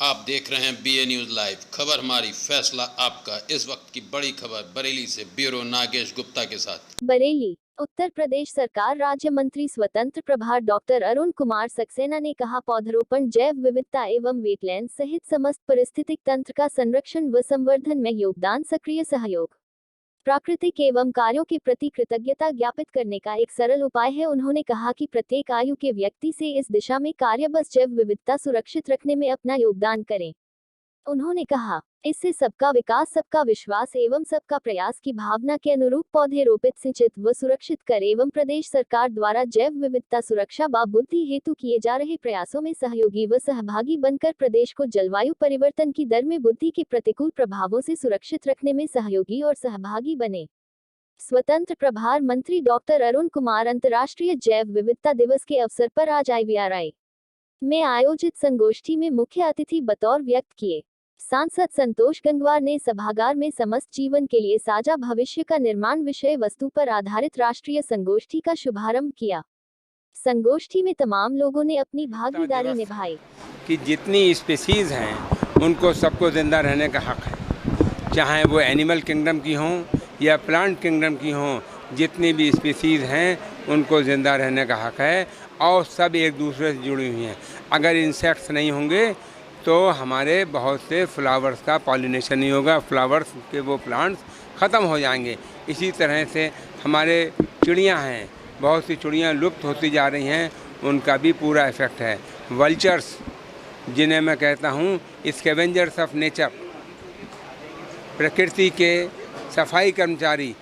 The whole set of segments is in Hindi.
आप देख रहे हैं BA न्यूज़ लाइव। खबर हमारी, फैसला आपका। इस वक्त की बड़ी खबर बरेली से ब्यूरो नागेश गुप्ता के साथ। बरेली, उत्तर प्रदेश सरकार राज्य मंत्री स्वतंत्र प्रभार डॉक्टर अरुण कुमार सक्सेना ने कहा, पौधरोपण, जैव विविधता एवं वेटलैंड सहित समस्त पारिस्थितिक तंत्र का संरक्षण व संवर्धन में योगदान, सक्रिय सहयोग, प्राकृतिक एवं कार्यों के प्रति कृतज्ञता ज्ञापित करने का एक सरल उपाय है। उन्होंने कहा कि प्रत्येक आयु के व्यक्ति से इस दिशा में कार्य बस जैव विविधता सुरक्षित रखने में अपना योगदान करें। उन्होंने कहा, इससे सबका विकास, सबका विश्वास एवं सबका प्रयास की भावना के अनुरूप पौधे रोपित, सिंचित व सुरक्षित कर एवं प्रदेश सरकार द्वारा जैव विविधता सुरक्षा व बुद्धि हेतु किए जा रहे प्रयासों में सहयोगी व सहभागी बनकर प्रदेश को जलवायु परिवर्तन की दर में बुद्धि के प्रतिकूल प्रभावों से सुरक्षित रखने में सहयोगी और सहभागी बने। स्वतंत्र प्रभार मंत्री डॉक्टर अरुण कुमार अंतर्राष्ट्रीय जैव विविधता दिवस के अवसर पर आज IVRI में आयोजित संगोष्ठी में मुख्य अतिथि बतौर व्यक्त किए। सांसद संतोष गंगवार ने सभागार में समस्त जीवन के लिए साझा भविष्य का निर्माण विषय वस्तु पर आधारित राष्ट्रीय संगोष्ठी का शुभारंभ किया। संगोष्ठी में तमाम लोगों ने अपनी भागीदारी निभाई। कि जितनी स्पीसीज हैं उनको सबको जिंदा रहने का हक है, चाहे वो एनिमल किंगडम की हों या प्लांट किंगडम की हों। जितनी भी स्पीसीज हैं उनको जिंदा रहने का हक है और सब एक दूसरे से जुड़ी हुई हैं। अगर इंसेक्ट्स नहीं होंगे तो हमारे बहुत से फ्लावर्स का पॉलिनेशन नहीं होगा, फ्लावर्स के वो प्लांट्स ख़त्म हो जाएंगे। इसी तरह से हमारे चिड़ियाँ हैं, बहुत सी चिड़ियाँ लुप्त होती जा रही हैं, उनका भी पूरा इफ़ेक्ट है। वल्चर्स, जिन्हें मैं कहता हूँ स्कैवेंजर्स ऑफ नेचर, प्रकृति के सफाई कर्मचारी,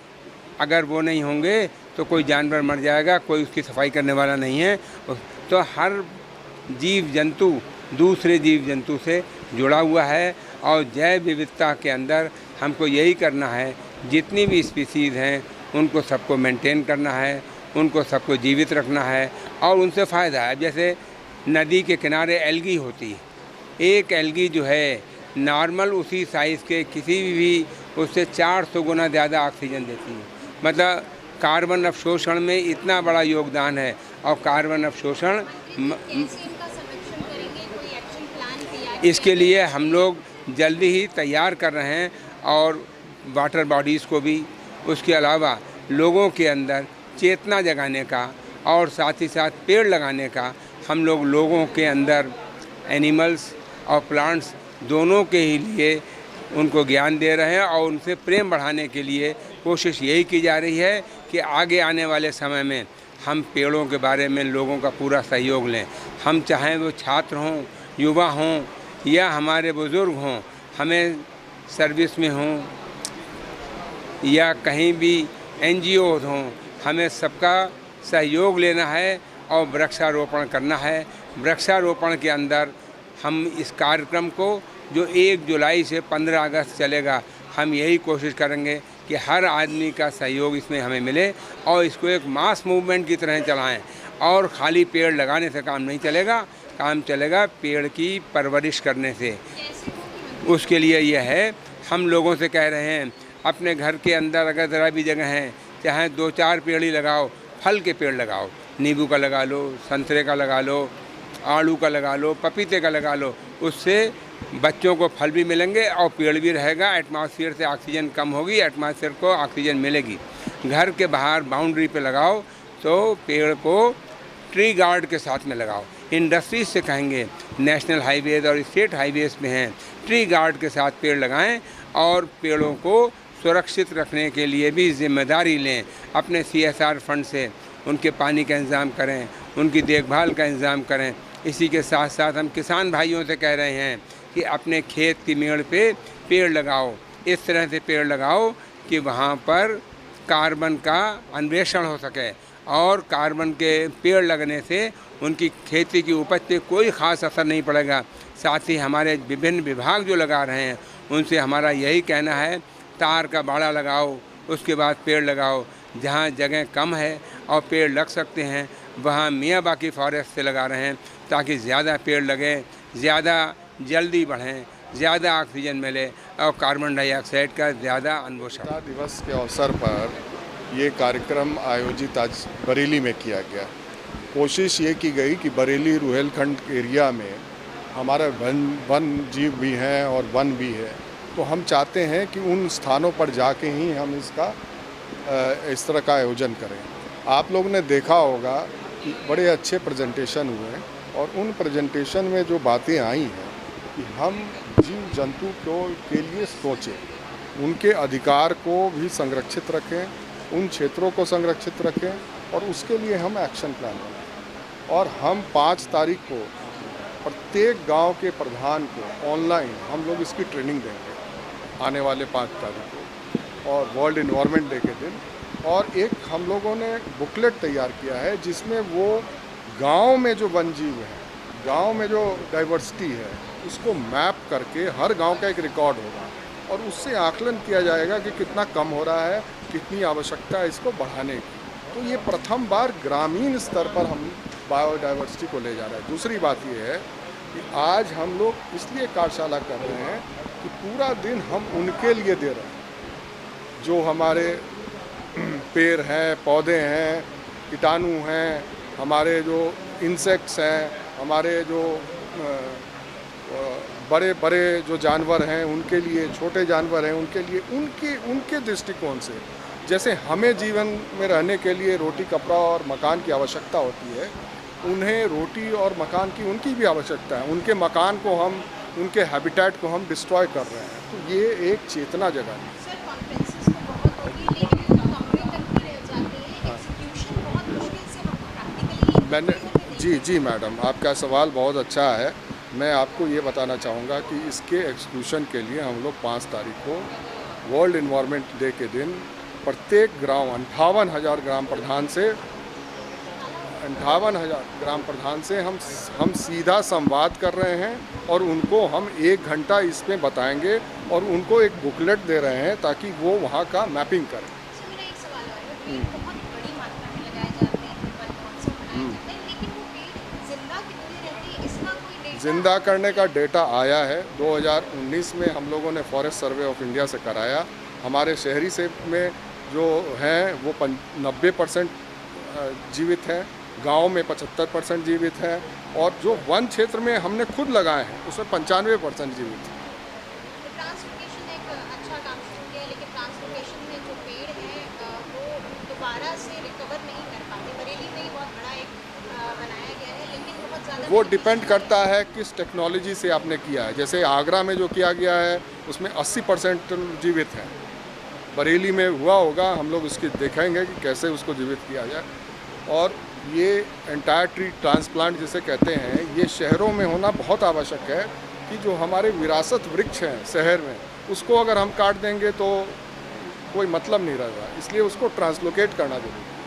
अगर वो नहीं होंगे तो कोई जानवर मर जाएगा, कोई उसकी सफाई करने वाला नहीं है। तो हर जीव जंतु दूसरे जीव जंतु से जुड़ा हुआ है और जैव विविधता के अंदर हमको यही करना है, जितनी भी स्पीसीज़ हैं उनको सबको मेंटेन करना है, उनको सबको जीवित रखना है और उनसे फ़ायदा है। जैसे नदी के किनारे एल्गी होती है, एक एल्गी जो है नॉर्मल उसी साइज़ के किसी भी उससे 400 गुना ज़्यादा ऑक्सीजन देती है। मतलब कार्बन अवशोषण में इतना बड़ा योगदान है। और कार्बन अवशोषण इसके लिए हम लोग जल्दी ही तैयार कर रहे हैं और वाटर बॉडीज़ को भी, उसके अलावा लोगों के अंदर चेतना जगाने का और साथ ही साथ पेड़ लगाने का हम लोग लोगों के अंदर एनिमल्स और प्लांट्स दोनों के ही लिए उनको ज्ञान दे रहे हैं और उनसे प्रेम बढ़ाने के लिए कोशिश यही की जा रही है कि आगे आने वाले समय में हम पेड़ों के बारे में लोगों का पूरा सहयोग लें। हम चाहें वो छात्र हों, युवा हों या हमारे बुज़ुर्ग हों, हमें सर्विस में हों या कहीं भी NGOs हों, हमें सबका सहयोग लेना है और वृक्षारोपण करना है। वृक्षारोपण के अंदर हम इस कार्यक्रम को जो 1 जुलाई से 15 अगस्त चलेगा, हम यही कोशिश करेंगे कि हर आदमी का सहयोग इसमें हमें मिले और इसको एक मास मूवमेंट की तरह चलाएं। और खाली पेड़ लगाने से काम नहीं चलेगा, काम चलेगा पेड़ की परवरिश करने से। उसके लिए यह है, हम लोगों से कह रहे हैं अपने घर के अंदर अगर ज़रा भी जगह है, चाहे 2-4 पेड़ ही लगाओ, फल के पेड़ लगाओ, नींबू का लगा लो, संतरे का लगा लो, आड़ू का लगा लो, पपीते का लगा लो। उससे बच्चों को फल भी मिलेंगे और पेड़ भी रहेगा। एटमॉस्फेयर से ऑक्सीजन कम होगी, एटमॉस्फेयर को ऑक्सीजन मिलेगी। घर के बाहर बाउंड्री पे लगाओ तो पेड़ को ट्री गार्ड के साथ में लगाओ। इंडस्ट्रीज से कहेंगे नेशनल हाईवेज और स्टेट हाईवेज में हैं, ट्री गार्ड के साथ पेड़ लगाएं और पेड़ों को सुरक्षित रखने के लिए भी जिम्मेदारी लें। अपने CSR फंड से उनके पानी का इंतज़ाम करें, उनकी देखभाल का इंतज़ाम करें। इसी के साथ साथ हम किसान भाइयों से कह रहे हैं कि अपने खेत की मेड़ पे पेड़ लगाओ, इस तरह से पेड़ लगाओ कि वहाँ पर कार्बन का अन्वेषण हो सके और कार्बन के पेड़ लगने से उनकी खेती की उपज पे कोई ख़ास असर नहीं पड़ेगा। साथ ही हमारे विभिन्न विभाग जो लगा रहे हैं उनसे हमारा यही कहना है, तार का बाड़ा लगाओ, उसके बाद पेड़ लगाओ। जहाँ जगह कम है और पेड़ लग सकते हैं वहाँ मियाँबाकी फॉरेस्ट से लगा रहे हैं ताकि ज़्यादा पेड़ लगें, ज़्यादा जल्दी बढ़ें, ज़्यादा ऑक्सीजन मिले और कार्बन डाइऑक्साइड का ज़्यादा अवशोषण। दिवस के अवसर पर ये कार्यक्रम आयोजित आज बरेली में किया गया। कोशिश ये की गई कि बरेली रुहेलखंड एरिया में हमारे वन जीव भी हैं और वन भी है। तो हम चाहते हैं कि उन स्थानों पर जाके ही हम इसका इस तरह का आयोजन करें। आप लोगों ने देखा होगा कि बड़े अच्छे प्रेजेंटेशन हुए हैं और उन प्रेजेंटेशन में जो बातें आई हैं कि हम जीव जंतु के लिए सोचें, उनके अधिकार को भी संरक्षित रखें, उन क्षेत्रों को संरक्षित रखें और उसके लिए हम एक्शन प्लान बनाएं। और हम 5 तारीख को प्रत्येक गांव के प्रधान को ऑनलाइन हम लोग इसकी ट्रेनिंग देंगे आने वाले 5 तारीख को और वर्ल्ड इन्वायरमेंट डे के दिन। और एक हम लोगों ने बुकलेट तैयार किया है जिसमें वो गांव में जो वन जीव है, गांव में जो डाइवर्सिटी है, उसको मैप करके हर गांव का एक रिकॉर्ड होगा और उससे आकलन किया जाएगा कि कितना कम हो रहा है, कितनी आवश्यकता है इसको बढ़ाने की। तो ये प्रथम बार ग्रामीण स्तर पर हम बायोडाइवर्सिटी को ले जा रहे हैं। दूसरी बात ये है कि आज हम लोग इसलिए कार्यशाला कर रहे हैं कि पूरा दिन हम उनके लिए दे रहे हैं जो हमारे पेड़ हैं, पौधे हैं, कीटाणु हैं, हमारे जो इंसेक्ट्स हैं, हमारे जो बड़े बड़े जो जानवर हैं उनके लिए, छोटे जानवर हैं उनके लिए, उनके दृष्टिकोण से जैसे हमें जीवन में रहने के लिए रोटी, कपड़ा और मकान की आवश्यकता होती है, उन्हें रोटी और मकान की उनकी भी आवश्यकता है। उनके मकान को हम, उनके हैबिटेट को हम डिस्ट्रॉय कर रहे हैं। तो ये एक चेतना जगानी है। सर, कॉन्फ्रेंसेस तो बहुत होगी लेकिन वो कमरे तक ही रह जाते हैं, एग्जीक्यूशन बहुत मुश्किल से हम प्रैक्टिकली जी मैडम, आपका सवाल बहुत अच्छा है। मैं आपको ये बताना चाहूँगा कि इसके एग्जीक्यूशन के लिए हम लोग 5 तारीख को वर्ल्ड इन्वायरमेंट डे के दिन प्रत्येक गाँव 58,000 ग्राम प्रधान से हम सीधा संवाद कर रहे हैं और उनको हम 1 घंटा इसमें बताएंगे और उनको एक बुकलेट दे रहे हैं ताकि वो वहाँ का मैपिंग करें। सर, मेरा एक सवाल है, पेड़ बहुत बड़ी मात्रा में लगाए जाते हैं, वन महोत्सव मनाए जाते हैं, लेकिन वो पेड़ जिंदा कितने रहते हैं, इसका कोई डेटा? जिंदा करने का डेटा आया है 2019 में हम लोगों ने फॉरेस्ट सर्वे ऑफ इंडिया से कराया। हमारे शहरी से में जो हैं वो 90% जीवित हैं, गांव में 75% जीवित हैं और जो वन क्षेत्र में हमने खुद लगाए हैं उसमें 95% जीवित हैं। तो ट्रांसलोकेशन एक अच्छा काम शुरू किया है, लेकिन ट्रांसलोकेशन में जो पेड़ हैं वो दोबारा से रिकवर नहीं कर पाते। बरेली में ही बहुत बड़ा एक बनाया गया है, लेकिन बहुत ज़्यादा वो डिपेंड करता है किस टेक्नोलॉजी से आपने किया है। जैसे आगरा में जो किया गया है उसमें 80% जीवित हैं। बरेली में हुआ होगा, हम लोग उसकी देखेंगे कि कैसे उसको जीवित किया जाए। और ये एंटायर ट्री ट्रांसप्लांट जिसे कहते हैं, ये शहरों में होना बहुत आवश्यक है कि जो हमारे विरासत वृक्ष हैं शहर में, उसको अगर हम काट देंगे तो कोई मतलब नहीं रहेगा। इसलिए उसको ट्रांसलोकेट करना जरूरी है।